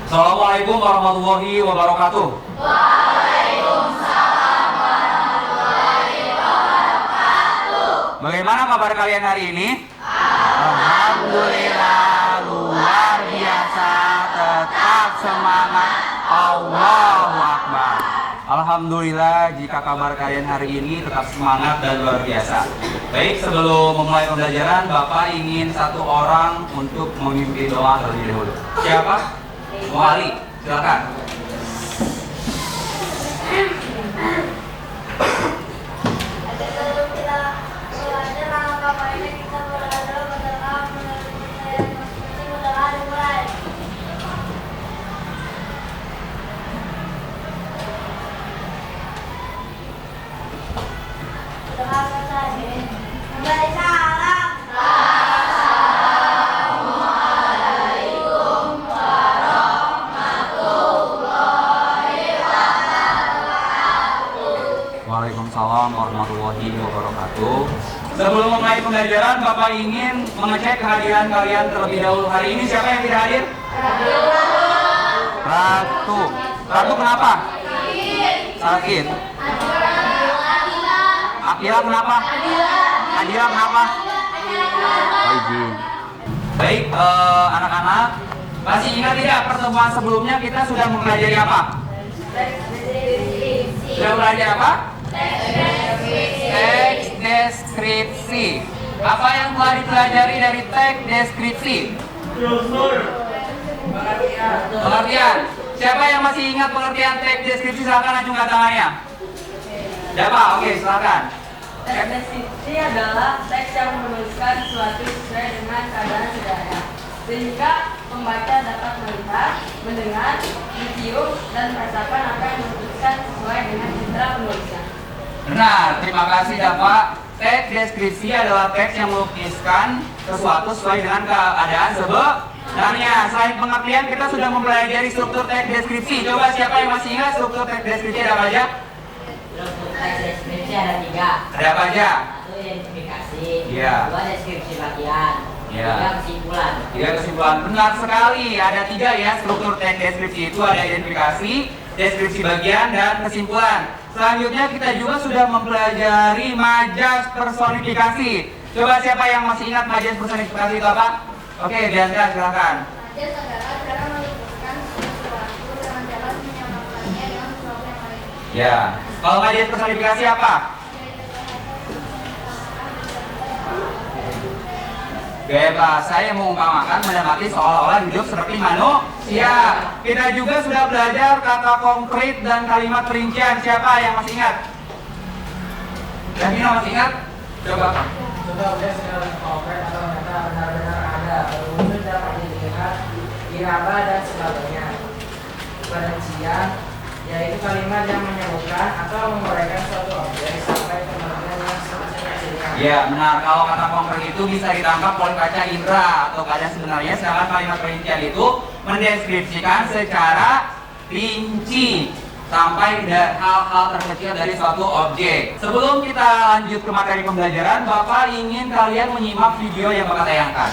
Assalamualaikum warahmatullahi wabarakatuh. Waalaikumsalam warahmatullahi wabarakatuh. Bagaimana kabar kalian hari ini? Alhamdulillah, luar biasa, tetap semangat, Allahu Akbar. Alhamdulillah jika kabar kalian hari ini tetap semangat dan luar biasa. Baik, sebelum memulai pembelajaran, Bapak ingin satu orang untuk memimpin doa terlebih dahulu. Siapa? Mau Ali, silakan. Waalaikumsalam warahmatullahi wabarakatuh. Sebelum memulai pembelajaran, Bapak ingin mengecek kehadiran kalian terlebih dahulu. Hari ini siapa yang tidak hadir? Ratu. Ratu kenapa? Sakit. Akila kenapa? Adila kenapa? Izin. Baik, anak-anak, masih ingat tidak pertemuan sebelumnya kita sudah mempelajari apa? Sudah belajar apa? Teks deskripsi. Apa yang telah dipelajari dari teks deskripsi? Pengertian. Siapa yang masih ingat pengertian teks deskripsi? Silakan acungkan tangannya. Siapa? Oke, silakan. Teks deskripsi adalah teks yang menuliskan sesuatu sesuai dengan keadaan sederhana, sehingga pembaca dapat melihat, mendengar, mencium, dan merasakan apa yang menuliskan sesuai dengan citra penulisnya. Benar, terima kasih Bapak. Teks deskripsi adalah teks yang melukiskan sesuatu sesuai dengan keadaan sebenarnya. Selain pengertian, kita sudah mempelajari struktur teks deskripsi. Coba siapa yang masih ingat struktur teks deskripsi ada apa aja? Struktur teks deskripsi ada 3. Ada apa aja? 1 identifikasi, Iya. 2 deskripsi bagian, Iya. 3 kesimpulan. 3 kesimpulan. Benar sekali, ada 3 ya struktur teks deskripsi itu, ada identifikasi, deskripsi bagian, dan kesimpulan. Selanjutnya kita juga sudah mempelajari majas personifikasi. Coba siapa yang masih ingat majas personifikasi itu apa? Oke, Diandra silakan. Majas adalah cara melukiskan sesuatu dengan cara menyamakannya dengan sesuatu yang lain. Ya, kalau majas personifikasi apa? Bebas, saya mengumpamakan mendapati seolah-olah hidup seperti manusia. Kita juga sudah belajar kata konkret dan kalimat perincian. Siapa yang masih ingat? Yang masih ingat? Coba. Sudah objek segala konkret atau nyata benar-benar ada, berwujud dapat dilihat, diraba dan sebagainya. Perincian yaitu kalimat yang menyebutkan atau menguraikan suatu objek sampai ke bagian yang seterusnya. Ya, benar. Kalau kata konkret itu bisa ditangkap oleh kaca indera atau keadaan sebenarnya, sedangkan kalimat perincian itu mendeskripsikan secara rinci sampai ke hal-hal terkecil dari suatu objek. Sebelum kita lanjut ke materi pembelajaran, Bapak ingin kalian menyimak video yang Bapak tayangkan.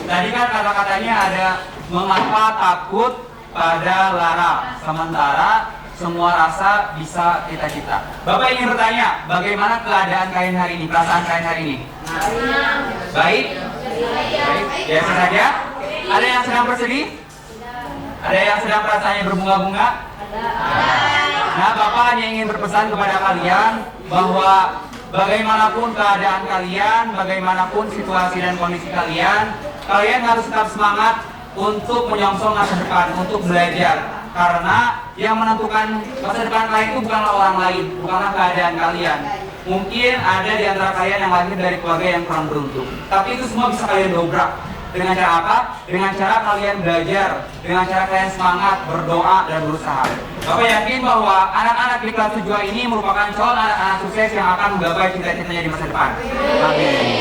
Tadi kan kata-katanya ada mengapa takut pada lara, sementara semua rasa bisa kita cipta. Bapak ingin bertanya, bagaimana keadaan kalian hari ini, perasaan kalian hari ini? Baik? Baik? Biasa saja? Ada yang sedang bersedih? Ada yang sedang perasaannya berbunga-bunga? Nah, Bapak hanya ingin berpesan kepada kalian bahwa bagaimanapun keadaan kalian, bagaimanapun situasi dan kondisi kalian, kalian harus tetap semangat untuk menyongsong masa depan, untuk belajar. Karena yang menentukan masa depan kalian itu bukanlah orang lain, bukanlah keadaan kalian. Mungkin ada di antara kalian yang lahir dari keluarga yang kurang beruntung, tapi itu semua bisa kalian dobrak. Dengan cara apa? Dengan cara kalian belajar, dengan cara kalian semangat, berdoa, dan berusaha. Bapak yakin bahwa anak-anak di kelas 7 ini merupakan calon anak-anak sukses yang akan menggapai cita-citanya di masa depan. Amin.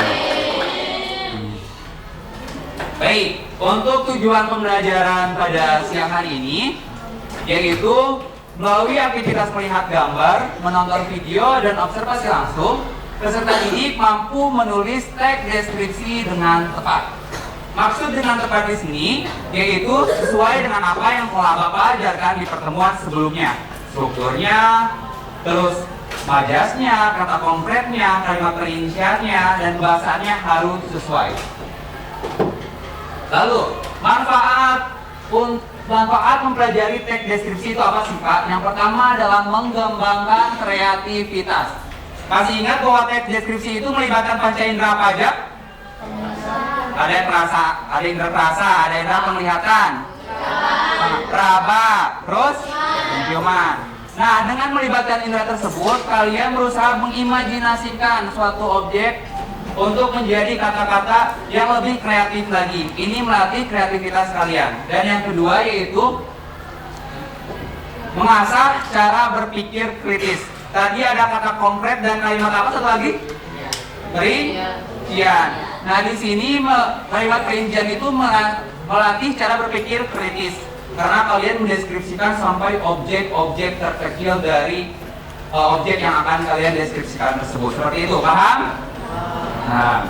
Baik, untuk tujuan pembelajaran pada siang hari ini, yaitu melalui aktivitas melihat gambar, menonton video, dan observasi langsung, peserta didik mampu menulis teks deskripsi dengan tepat. Maksud dengan tepat di sini yaitu sesuai dengan apa yang telah Bapak ajarkan di pertemuan sebelumnya. Strukturnya, terus majasnya, kata konkretnya, kalimat perinciannya, dan bahasannya harus sesuai. Lalu, manfaat mempelajari teks deskripsi itu apa sih Pak? Yang pertama adalah mengembangkan kreativitas. Masih ingat bahwa teks deskripsi itu melibatkan panca indera apa aja? Ada yang terasa, ada indera terasa, ada indera penglihatan, raba, terus penciuman. Nah, dengan melibatkan indera tersebut, kalian berusaha mengimajinasikan suatu objek untuk menjadi kata-kata yang lebih kreatif lagi. Ini melatih kreativitas kalian. Dan yang kedua yaitu mengasah cara berpikir kritis. Tadi ada kata konkret dan kalimat apa satu lagi? Perincian. Nah, di sini kalimat perincian itu melatih cara berpikir kritis. Karena kalian mendeskripsikan sampai objek-objek terkecil dari objek yang akan kalian deskripsikan tersebut. Seperti itu, paham? Nah,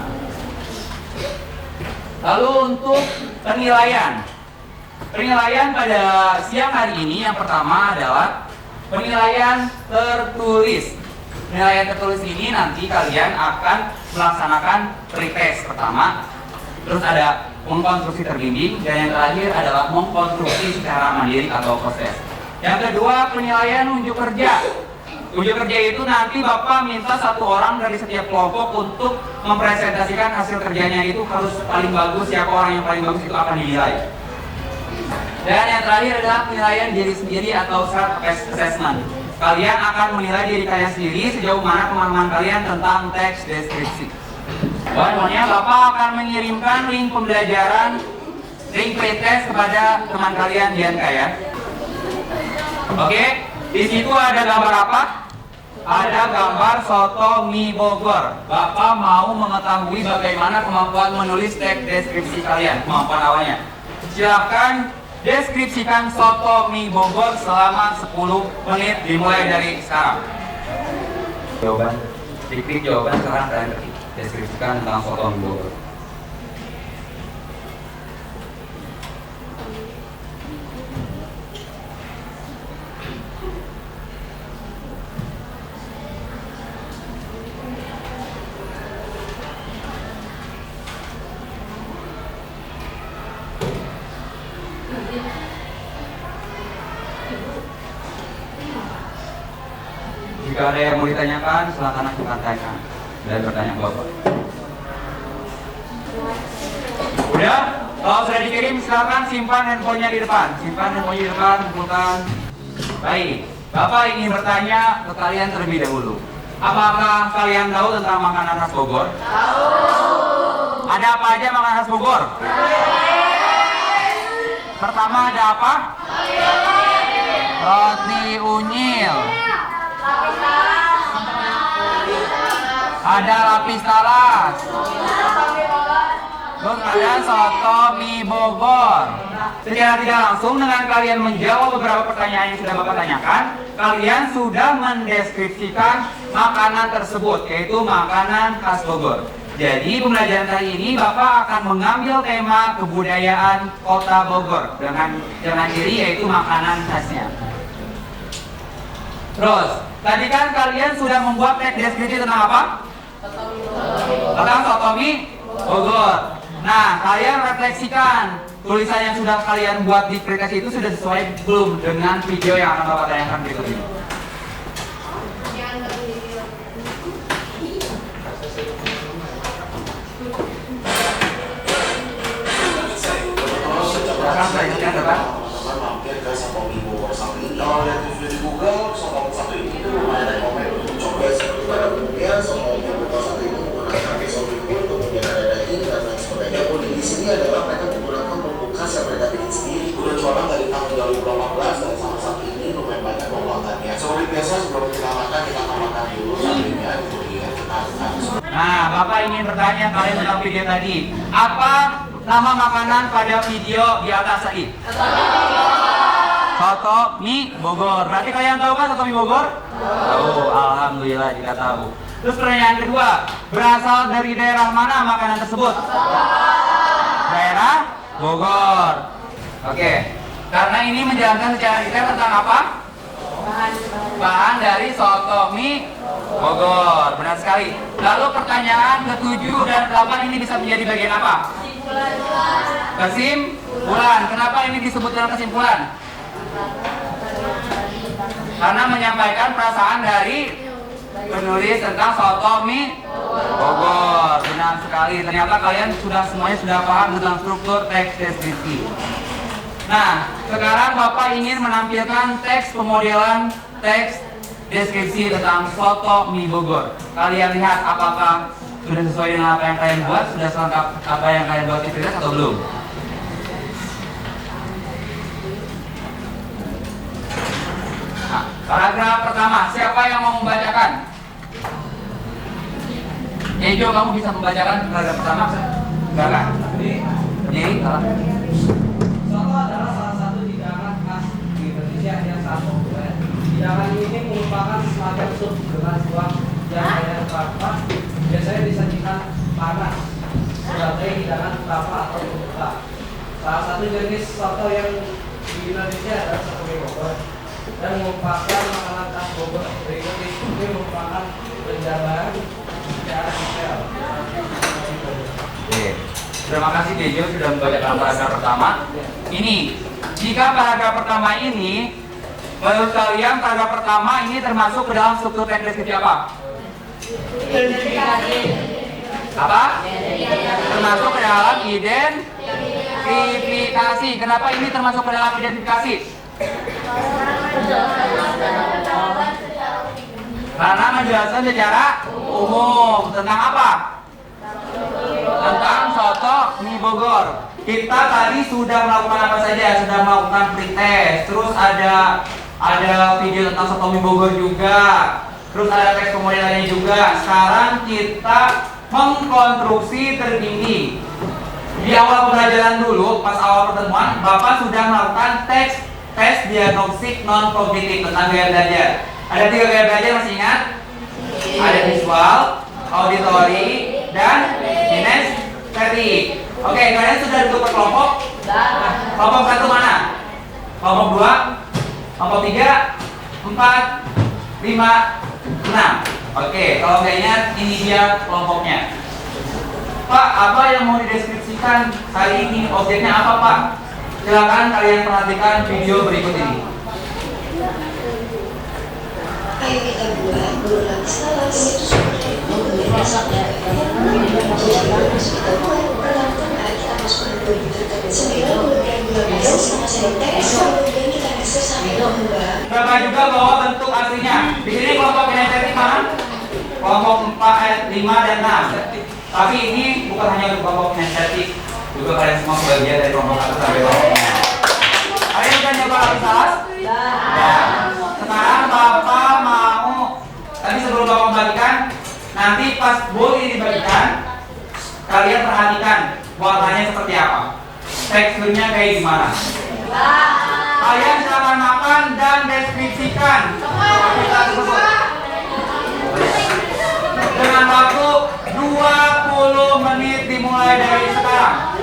lalu untuk penilaian pada siang hari ini yang pertama adalah penilaian tertulis. Penilaian tertulis ini nanti kalian akan melaksanakan pretest pertama, terus ada mengkonstruksi terbimbing, dan yang terakhir adalah mengkonstruksi secara mandiri atau proses. Yang kedua, penilaian unjuk kerja. Unjuk kerja itu nanti Bapak minta satu orang dari setiap kelompok untuk mempresentasikan hasil kerjanya itu harus paling bagus. Siapa orang yang paling bagus itu akan dinilai. Dan yang terakhir adalah penilaian diri sendiri atau self assessment. Kalian akan menilai diri kalian sendiri sejauh mana pemahaman kalian tentang teks deskripsi. Pokoknya Bapak akan mengirimkan link pembelajaran, link pretest kepada teman kalian di NK ya. Oke, di situ ada gambar apa? Ada gambar soto mie Bogor. Bapak mau mengetahui bagaimana kemampuan menulis teks deskripsi kalian, kemampuan awalnya. Silakan deskripsikan soto mie Bogor selama 10 menit dimulai dari sekarang. Jawaban, diklik jawaban sekarang kalian ketik. Deskripsikan tentang soto mie Bogor. Jika ada yang mau ditanyakan, silakan ajukan tanyakan dan bertanya ke Bapak. Udah? Kalau sudah dikirim, silakan simpan handphonenya di depan. Simpan handphonenya di depan, kumpulkan. Baik, Bapak ingin bertanya ke kalian terlebih dahulu. Apakah kalian tahu tentang makanan khas Bogor? Tahu. Ada apa aja makanan khas Bogor? Pertama ada apa? Roti unyil. Ada lapis talas. Terus ada soto mie Bogor. Secara tidak langsung dengan kalian menjawab beberapa pertanyaan yang sudah Bapak tanyakan, kalian sudah mendeskripsikan makanan tersebut, yaitu makanan khas Bogor. Jadi pembelajaran kali ini Bapak akan mengambil tema kebudayaan Kota Bogor dengan diri yaitu makanan khasnya. Terus, tadi kan kalian sudah membuat teks deskripsi tentang apa? Tentang soto mie Bogor. Nah, kalian refleksikan tulisan yang sudah kalian buat di pretest itu sudah sesuai belum dengan video yang akan Bapak tanyakan berikut ini? Silakan saya ingatkan Bapak. Mampir ke soto mie Bogor satu ini. Kalau lihat video di Google, soto satu ini itu lumayan rekomend untuk coba seperti pada umumnya soto mie Bogor satu ini menggunakan pisau pikul, kemudian ada daging dan lain sebagainya. Unik di sini adalah mereka menggunakan bumbu khas yang mereka bikin sendiri. Udah jualan dari tahun 2018 dan sampai saat ini lumayan banyak penguatannya. Seperti biasa sebelum kita makan dulu sampingnya, kemudian kita makan. Nah, Bapak ingin bertanya kalian tentang video tadi. Apa nama makanan pada video di atas tadi? Soto mie Bogor. Berarti kalian tahu kan soto mie Bogor? Tahu, alhamdulillah jika tahu. Terus pertanyaan kedua, berasal dari daerah mana makanan tersebut? Daerah Bogor. Oke, karena ini menjelaskan secara detail tentang apa? Bahan dari soto mie Bogor. Benar sekali. Lalu pertanyaan ke-7 dan 8 ini bisa menjadi bagian apa? Kesimpulan. Kenapa ini disebut dengan kesimpulan? Karena menyampaikan perasaan dari penulis tentang soto mie Bogor. Benar sekali. Ternyata kalian semuanya sudah paham tentang struktur teks deskripsi. Nah, sekarang Bapak ingin menampilkan teks pemodelan teks deskripsi tentang soto mie Bogor. Kalian lihat apakah sudah sesuai dengan apa yang kalian buat, sudah selengkap apa yang kalian buat di Pinterest atau belum? Nah, paragraf pertama, siapa yang mau membacakan? Ejo, kamu bisa membacakan paragraf pertama? Silakan. Berdiri, salah. Soto adalah salah satu hidangan khas di Indonesia yang sangat populer. Hidangan ini merupakan semacam sup dengan kuah yang air kelapa, biasanya disajikan panas sebagai hidangan utama atau penutup. Salah satu jenis soto yang di Indonesia adalah soto mie Bogor dan merupakan makanan khas Bogor. Berikut ini merupakan penjelasan secara detail. Oke. Terima kasih Dejo sudah membacakan paragraf pertama. Ini, jika paragraf pertama ini, menurut kalian paragraf pertama ini termasuk ke dalam struktur teks deskripsi apa? Apa? Termasuk ke dalam identifikasi. Kenapa ini termasuk ke dalam identifikasi? Karena menjelaskan secara umum tentang apa? Tentang soto mie Bogor. Kita tadi sudah melakukan apa saja? Sudah melakukan pretest. Terus ada video tentang soto mie Bogor juga. Terus ada teks pemodelannya juga. Sekarang kita mengkonstruksi terkini. Di awal pembelajaran dulu, pas awal pertemuan, Bapak sudah melakukan tes diagnostik non kognitif tentang gaya belajar. Ada 3 gaya belajar, masih ingat? Ada visual, auditory, dan kinestetik. Oke, kalian sudah bentuk kelompok? Kelompok 1 mana? Kelompok 2, kelompok 3, 4, 5, 6. Oke, kalau kayaknya ini dia kelompoknya. Pak, apa yang mau dideskripsikan hari ini? Objeknya apa, Pak? Silakan kalian perhatikan video berikut ini. Ayo kita buat berulang salah itu seperti itu masaknya kita buat kita masuk ke 2019 masih teks kemudian kita geser sampai lomba. Bapak juga bawa bentuk aslinya. Di sini kelompok kinestetik mana? Kelompok 4, 5, dan 6. Tapi ini bukan hanya untuk kelompok kinestetik, juga kalian semua sebagian dari kelompok 1 sampai kelompoknya. Kalian sudah nyoba lagi salah? Ya. Sekarang Bapak mau, tadi sebelum Bapak membagikan, nanti pas bowl ini dibagikan, kalian perhatikan warnanya seperti apa, teksturnya kayak gimana. Kalian silakan makan dan deskripsikan kita tersebut dengan waktu 20 menit dimulai dari sekarang.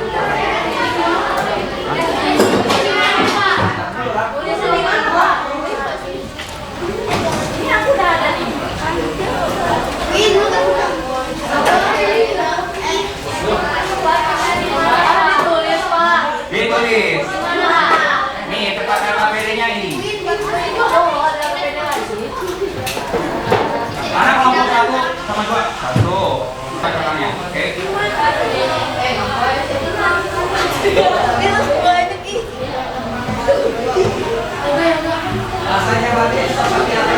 Ditulis. Nih, tempat KPD-nya ini. Mana kelompok 1 sama 2? 1. Catatannya, oke. Rasanya berarti seperti apa?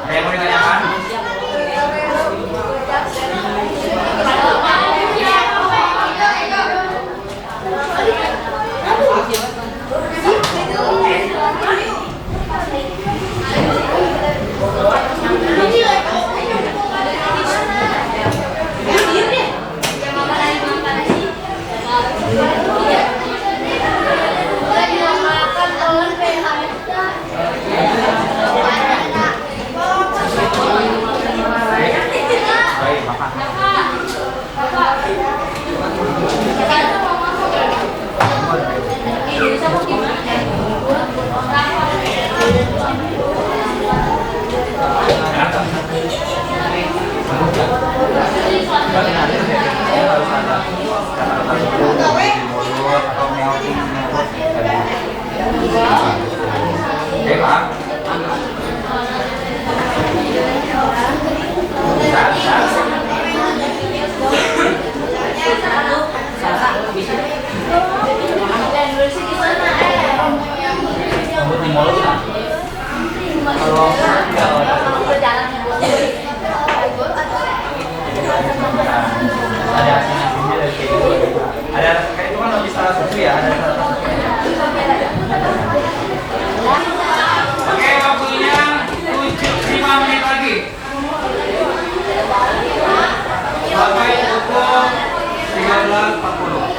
Ada yang mau ditanyakan? Baik, makan. Oke, Pak. Rambut di mulut kan? Kalau ada asin-asinnya dari kayak gitu. Ada kayak itu kan lebih salah susu ya, ada salah susunya. Oke, waktunya 5 menit lagi. Sampai pukul 13.40.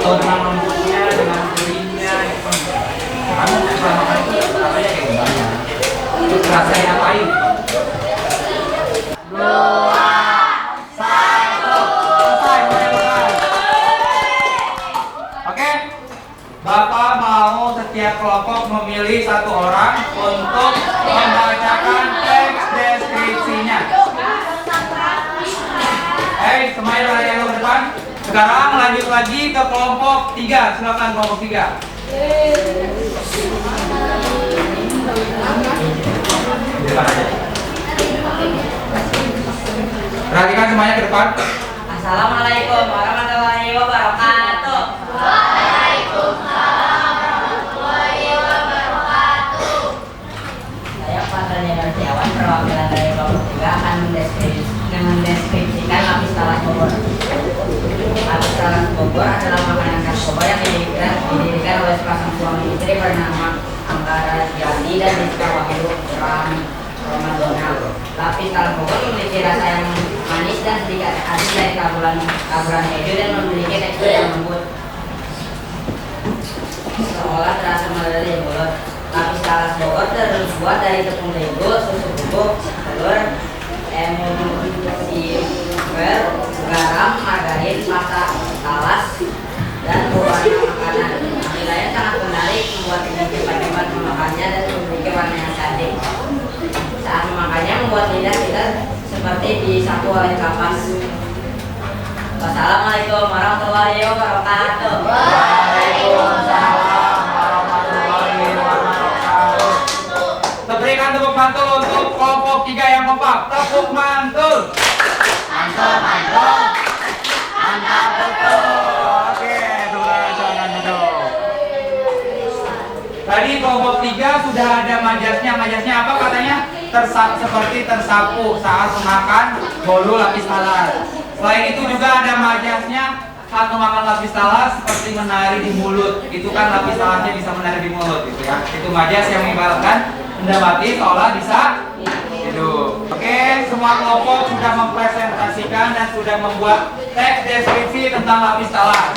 Dengan lembutnya, dengan gurihnya, kamu bisa makan itu rasanya kayak gimana? Itu rasanya apain? 2, 1, selesai mulai. Oke, Bapak mau setiap kelompok memilih 1 orang untuk membacakan teks deskripsinya. Semuanya lari ke depan. Sekarang lanjut lagi ke kelompok 3. Silakan kelompok 3. Perhatikan semuanya ke depan. Assalamualaikum warahmatullahi wabarakatuh. Waalaikumsalam warahmatullahi wabarakatuh. Saya Fadlan Setiawan, perwakilan dari kelompok 3 akan mendeskripsikan lapis talas Bogor. Lapis talas Bogor adalah makanan khas Bogor yang didirikan oleh sepasang suami istri bernama Anggara Jati dan Rizka Wahyu Ramadona. Lapis talas Bogor memiliki rasa yang manis dan sedikit asin dari taburan keju dan memiliki tekstur yang lembut, seolah terasa meleleh di mulut. Lapis talas Bogor terbuat dari tepung terigu, susu bubuk, telur, emulsifier, garam, margarin, pasta talas, dan pewarna makanan. Nilainya sangat menarik, membuat ini cepat memakannya dan memiliki warna yang cantik. Saat memakannya membuat lidah kita seperti disapu oleh kapas. Wassalamualaikum warahmatullahi wabarakatuh. Waalaikumsalam warahmatullahi wabarakatuh. Berikan tepuk mantul untuk kelompok 3 yang kompak. Tepuk mantul. Mantap, mantap. Mantap betul. Oke, saudara jangan duduk. Tadi kelompok 3 sudah ada majasnya. Majasnya apa katanya? Seperti tersapu saat memakan bolu lapis talas. Selain itu juga ada majasnya saat memakan lapis talas seperti menari di mulut. Itu kan lapis talasnya bisa menari di mulut gitu ya. Itu majas yang mengibaratkan mendapati seolah bisa duduk. Oke, semua kelompok sudah mempresentasikan dan sudah membuat teks deskripsi tentang lapis talas.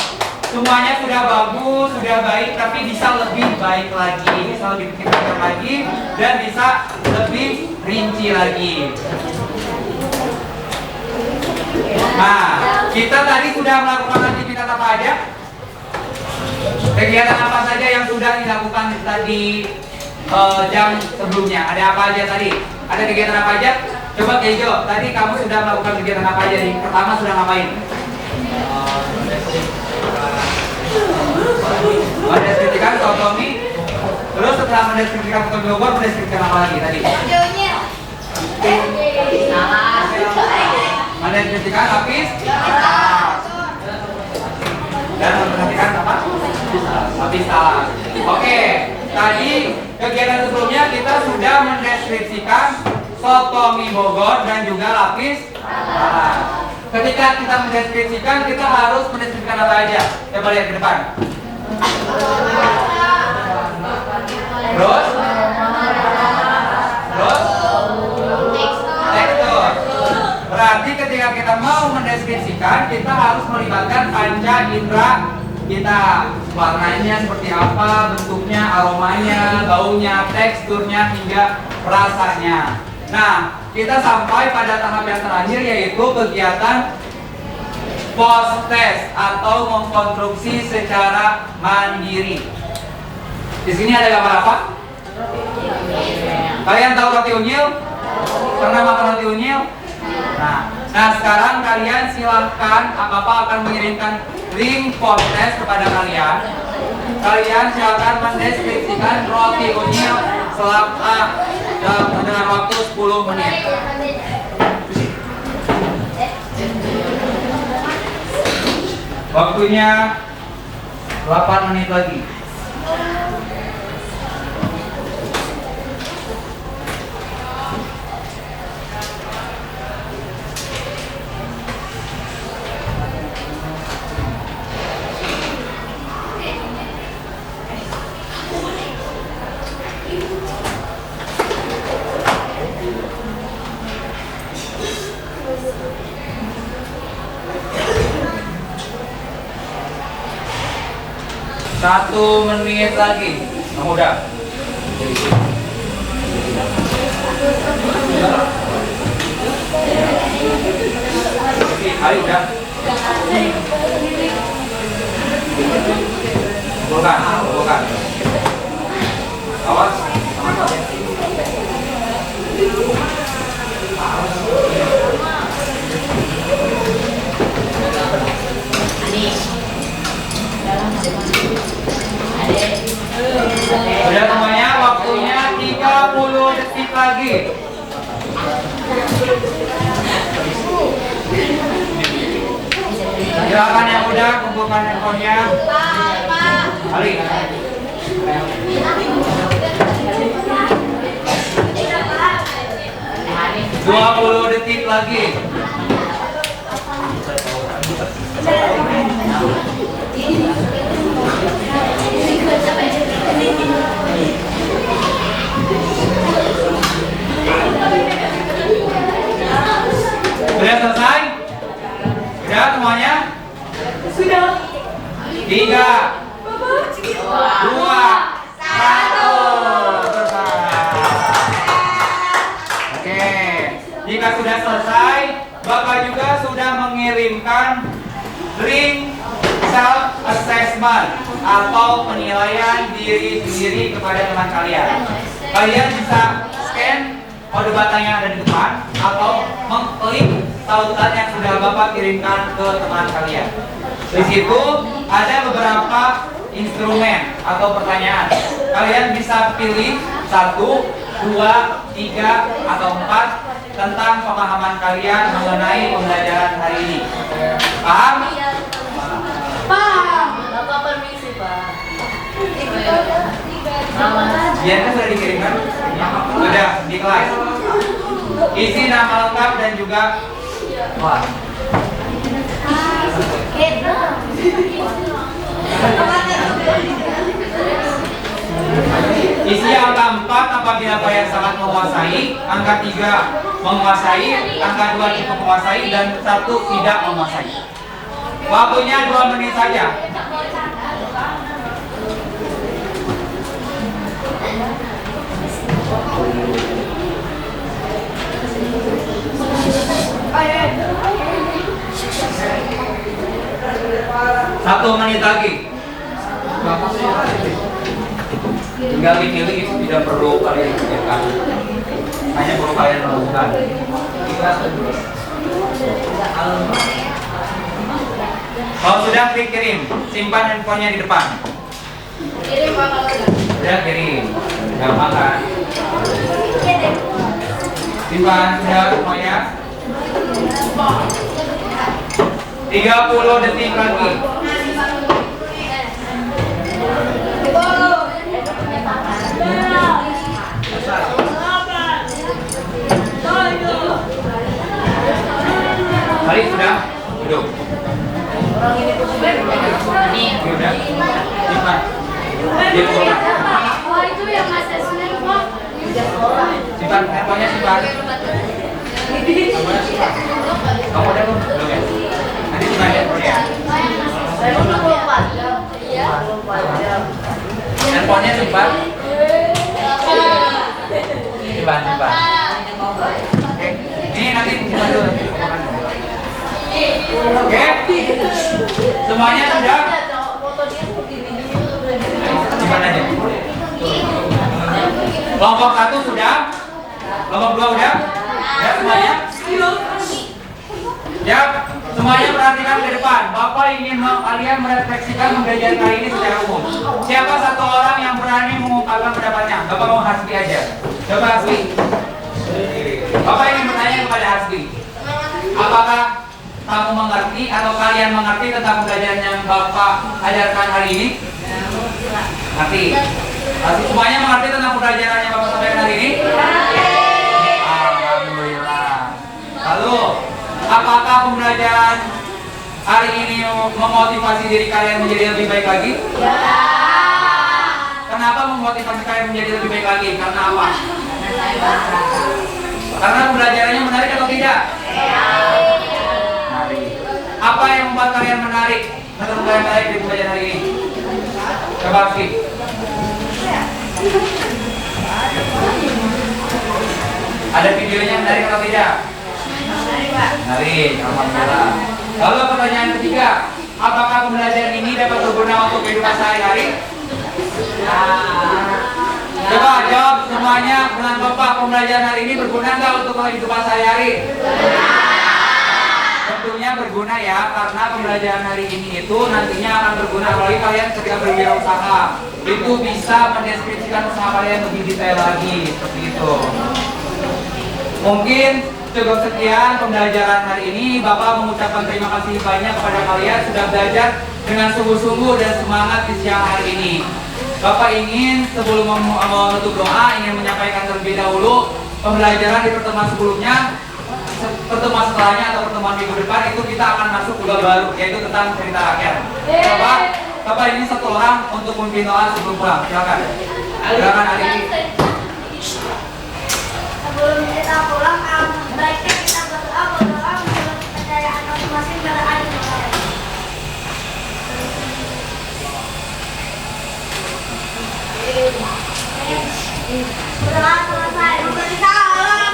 Semuanya sudah bagus, sudah baik, tapi bisa lebih baik lagi, bisa lebih dipikirkan lagi, dan bisa lebih rinci lagi. Nah, kita tadi sudah melakukan aktivitas apa aja? Kegiatan apa saja yang sudah dilakukan tadi jam sebelumnya? Ada apa aja tadi? Ada kegiatan apa aja? Coba Kejo, tadi kamu sudah melakukan kegiatan apa aja nih? Pertama sudah ngapain? Mendeskripsikan otonomi. Terus setelah mendeskripsikan otonomi Bogor, mendeskripsikan apa lagi tadi? Mendeskripsikan lapis dan memperhatikan apa? Lapis talas. Oke, tadi kegiatan sebelumnya kita sudah mendeskripsikan soto mie Bogor dan juga lapis talas. Ketika kita mendeskripsikan, kita harus mendeskripsikan apa aja? Coba lihat ke depan. Terus tekstur. Berarti ketika kita mau mendeskripsikan, kita harus melibatkan panca indera kita. Warnanya seperti apa, bentuknya, aromanya, baunya, teksturnya, hingga rasanya. Nah, kita sampai pada tahap yang terakhir, yaitu kegiatan post test atau mengkonstruksi secara mandiri. Di sini ada gambar apa? Kalian tahu roti unyil? Pernah makan roti unyil? Nah sekarang kalian silahkan, Papa akan mengirimkan link post test kepada kalian. Kalian silahkan mendeskripsikan roti unyil selama dengan waktu 10 menit. Waktunya 8 menit lagi. Satu menit lagi. Kamu udah? Ayo udah. Bukan. Awas. Sudah semuanya, waktunya 30 detik lagi. Silakan yang udah kumpulkan handphonenya. Ali. 20 detik lagi. Sudah selesai? Sudah semuanya? Sudah. 3, 2, 1. Selesai. Oke. Jika sudah selesai, Bapak juga sudah mengirimkan link self assessment atau penilaian diri sendiri kepada teman kalian. Kalian bisa scan kode batang yang ada di depan atau mengklik tautan yang sudah Bapak kirimkan ke teman kalian. Di situ ada beberapa instrumen atau pertanyaan. Kalian bisa pilih 1, 2, 3, atau 4 tentang pemahaman kalian mengenai pembelajaran hari ini. Paham? Paham. Bapak permisi, Pak. Iya kan sudah dikirimkan? Sudah di kelas. Isi nama lengkap dan juga wah. Isi angka 4 apabila kalian sangat menguasai, angka 3 menguasai, angka 2 cukup menguasai, dan 1 tidak menguasai. Waktunya 2 menit saja. Satu menit lagi. Tinggal dipilih, itu tidak perlu kalian pikirkan, hanya perlu kalian lakukan. Kalau sudah klik kirim, simpan handphonenya di depan. Kirim Pak kalau udah. Sudah kirim, gampang kan? Simpan sudah semuanya. 30 detik lagi. Kali sudah duduk. Sudah. Simpan. Oh itu yang Mas Esmen Pak. Simpan handphonenya, simpan. Handphonenya simpan. Kamu udah belum? Belum ya? Nanti simpan ya. Saya belum lupa. Iya. Handphonenya simpan. Simpan, simpan. Oke. Ini nanti simpan dulu. Oke. Semuanya sudah? Simpan aja. Kelompok 1 sudah? Kelompok 2 udah? Ya semuanya? Ya, semuanya perhatikan ke depan. Bapak ingin kalian merefleksikan pembelajaran kali ini secara umum. Siapa satu orang yang berani mengungkapkan pendapatnya? Bapak mau Hasbi aja. Coba Hasbi. Bapak ingin bertanya kepada Hasbi. Apakah kamu mengerti atau kalian mengerti tentang pembelajaran yang Bapak ajarkan hari ini? Ngerti? Semuanya mengerti tentang pembelajaran yang Bapak sampaikan hari ini? Alhamdulillah. Lalu, apakah pembelajaran hari ini memotivasi diri kalian menjadi lebih baik lagi? Ya. Kenapa memotivasi kalian menjadi lebih baik lagi? Karena apa? Karena pembelajarannya menarik atau tidak? Menarik. Apa yang membuat kalian menarik? Menurut kalian menarik di pembelajaran hari ini? Coba sih. Ada videonya menarik atau tidak? Menarik, alhamdulillah. Lalu pertanyaan ketiga, apakah pembelajaran ini dapat berguna untuk kehidupan sehari-hari? Coba jawab semuanya dengan Bapak, pembelajaran hari ini berguna nggak untuk kehidupan sehari-hari? Tentunya berguna ya, karena pembelajaran hari ini itu nantinya akan berguna apalagi kalian ketika berwirausaha. Itu bisa mendeskripsikan usaha kalian lebih detail lagi, seperti itu. Mungkin cukup sekian pembelajaran hari ini. Bapak mengucapkan terima kasih banyak kepada kalian sudah belajar dengan sungguh-sungguh dan semangat di siang hari ini. Bapak ingin sebelum menutup doa ingin menyampaikan terlebih dahulu pembelajaran di pertemuan sebelumnya, pertemuan setelahnya atau pertemuan minggu depan itu kita akan masuk ke baru, yaitu tentang cerita rakyat. Bapak ini satu orang untuk memimpin doa sebelum pulang. Silakan. Silakan hari ini. Sebelum kita pulang, baiknya kita berdoa menurut kepercayaan masing-masing berada. Berdoa selesai, memberi salam.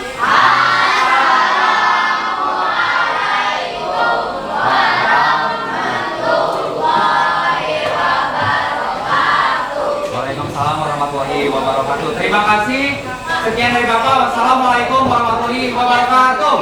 Waalaikumsalam warahmatullahi wabarakatuh. Terima kasih. Sekian dari Bapak. Wassalamualaikum warahmatullahi wabarakatuh.